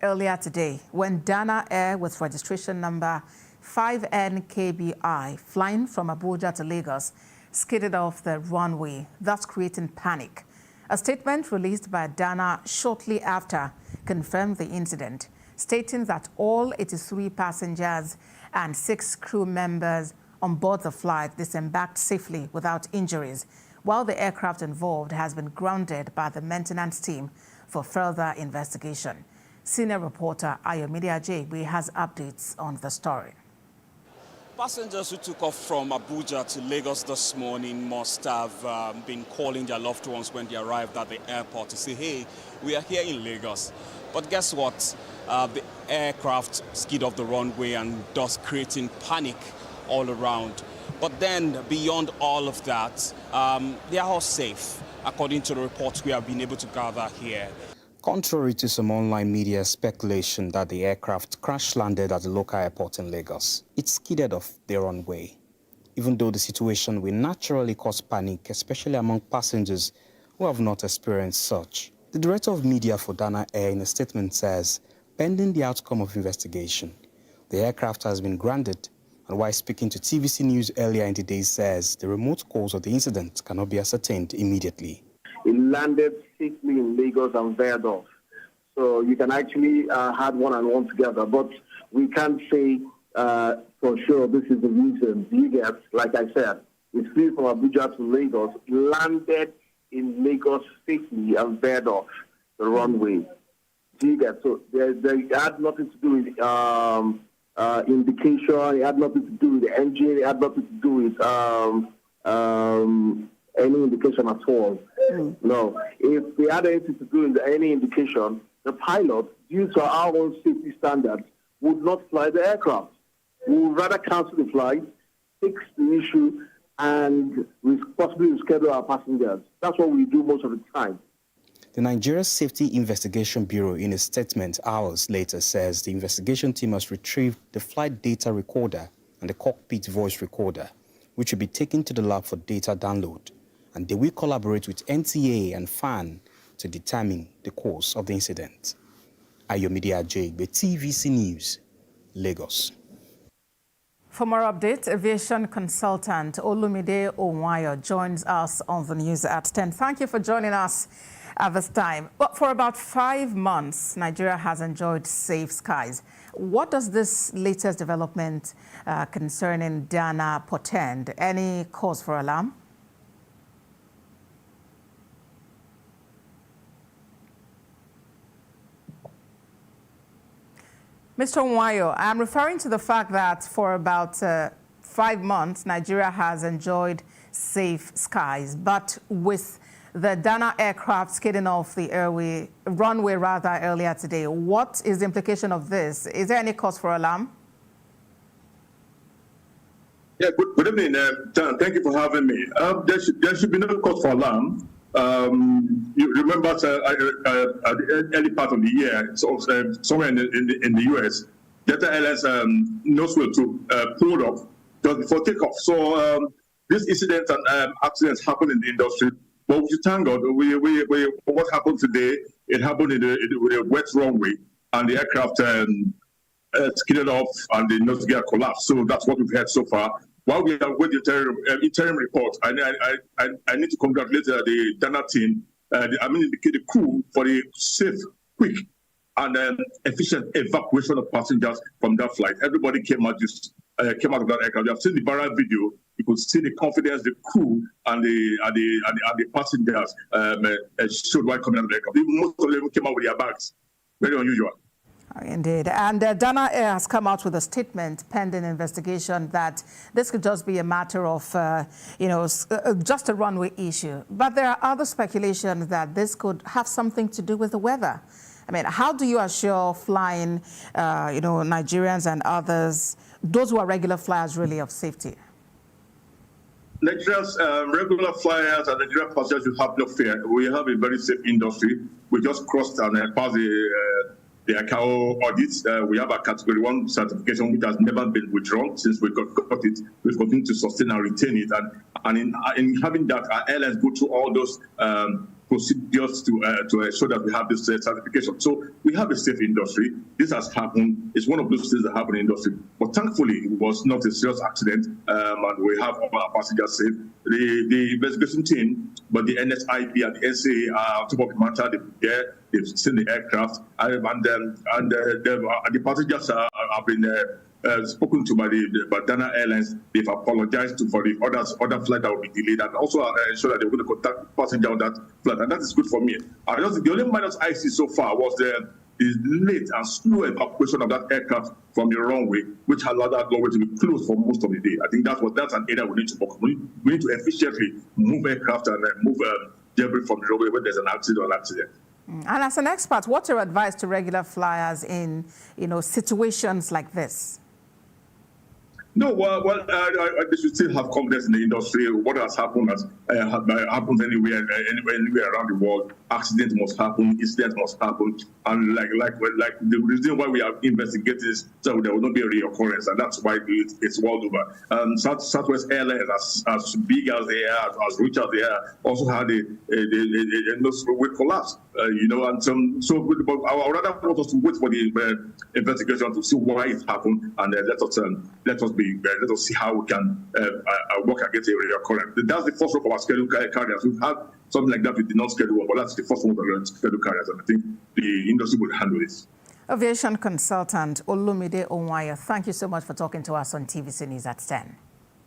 Earlier today, when Dana Air with registration number 5NKBI flying from Abuja to Lagos skidded off the runway, thus creating panic. A statement released by Dana shortly after confirmed the incident, stating that all 83 passengers and 6 crew members on board the flight disembarked safely without injuries, while the aircraft involved has been grounded by the maintenance team for further investigation. Senior reporter Ayomide Ajegbe has updates on the story. Passengers who took off from Abuja to Lagos this morning must have been calling their loved ones when they arrived at the airport to say, hey, we are here in Lagos. But guess what? The aircraft skid off the runway and thus creating panic all around. But then beyond all of that, they are all safe, according to the reports we have been able to gather here. Contrary to some online media speculation that the aircraft crash-landed at the local airport in Lagos, it skidded off the runway. Even though the situation will naturally cause panic, especially among passengers who have not experienced such. The director of media for Dana Air in a statement says, pending the outcome of investigation, the aircraft has been grounded, and while speaking to TVC News earlier in the day says the remote cause of the incident cannot be ascertained immediately. It landed safely in Lagos and veered off. So you can actually add one and one together, but we can't say for sure this is the reason. You get, like I said, it flew from Abuja to Lagos, landed in Lagos safely and veered off the runway. You get, so it had nothing to do with indication, it had nothing to do with the engine, it had nothing to do with any indication at all. No. If they had anything to do with any indication, the pilot, due to our own safety standards, would not fly the aircraft. We would rather cancel the flight, fix the issue, and possibly reschedule our passengers. That's what we do most of the time. The Nigeria Safety Investigation Bureau, in a statement hours later, says the investigation team has retrieved the flight data recorder and the cockpit voice recorder, which will be taken to the lab for data download. And they will collaborate with NTA and FAN to determine the cause of the incident. Ayomide Ajegbe, TVC News, Lagos. For more updates, aviation consultant Olumide Onwayo joins us on the news at 10. Thank you for joining us at this time. But for about 5 months, Nigeria has enjoyed safe skies. What does this latest development concerning Dana portend? Any cause for alarm? Mr. Onwayo, I'm referring to the fact that for about 5 months, Nigeria has enjoyed safe skies, but with the Dana aircraft skidding off the runway earlier today, what is the implication of this? Is there any cause for alarm? Yeah, good evening, Dan. Thank you for having me. There should be no cause for alarm. You remember at the early part of the year, somewhere in the US, Delta Airlines nosewheel to pulled off just before takeoff. So this incident and accidents happen in the industry, but we thank God. What happened today? It happened in a wet runway, and the aircraft skidded off, and the nose gear collapsed. So that's what we've heard so far. While we are waiting the interim report, I need to congratulate the Dana team, the crew, for the safe, quick, and efficient evacuation of passengers from that flight. Everybody came out of that aircraft. You have seen the viral video. You could see the confidence the crew and the passengers showed while coming out of the aircraft. Even most of them came out with their bags. Very unusual. Indeed. And Dana Air has come out with a statement pending investigation that this could just be a matter of, just a runway issue. But there are other speculations that this could have something to do with the weather. I mean, how do you assure flying, Nigerians and others, those who are regular flyers, really of safety? Nigerians, regular flyers and Nigerian passengers will have no fear. We have a very safe industry. We just crossed and passed the ICAO audits. We have a Category 1 certification which has never been withdrawn since we got it. We've continued to sustain and retain it. And in having that, our airlines go through all those procedures to ensure that we have this certification. So we have a safe industry. This has happened. It's one of those things that happen in the industry. But thankfully, it was not a serious accident, and we have all our passengers safe. The investigation team, but the NSIP and the NCA are on top of the matter. They've seen the aircraft, and the passengers have been spoken to by Dana Airlines. They've apologized for the other flight that will be delayed, and also ensure that they're going to contact passenger on that flight, and that is good for me. The only minus I see so far was the late and slow evacuation of that aircraft from the runway, which allowed that runway to be closed for most of the day. I think that's an area we need to work on. We need to efficiently move aircraft and move debris from the runway when there's an accident. And as an expert, what's your advice to regular flyers in situations like this? No, they should still have confidence in the industry. What has happened happens anywhere around the world. Accidents must happen, incidents must happen, and like the reason why we are investigating is so there will not be a reoccurrence, and that's why it's world over. Southwest Airlines, as big as they are, as rich as they are, also had a collapse. And but I would rather want us to wait for the investigation to see why it happened, and let us see how we can work against a reoccurrence. That's the first one for our scheduled carriers. We've had something like that with the non-scheduled one, but that's the first one for the scheduled carriers, and I think the industry will handle this. Aviation consultant Olumide Onwaya, thank you so much for talking to us on TVC News at 10.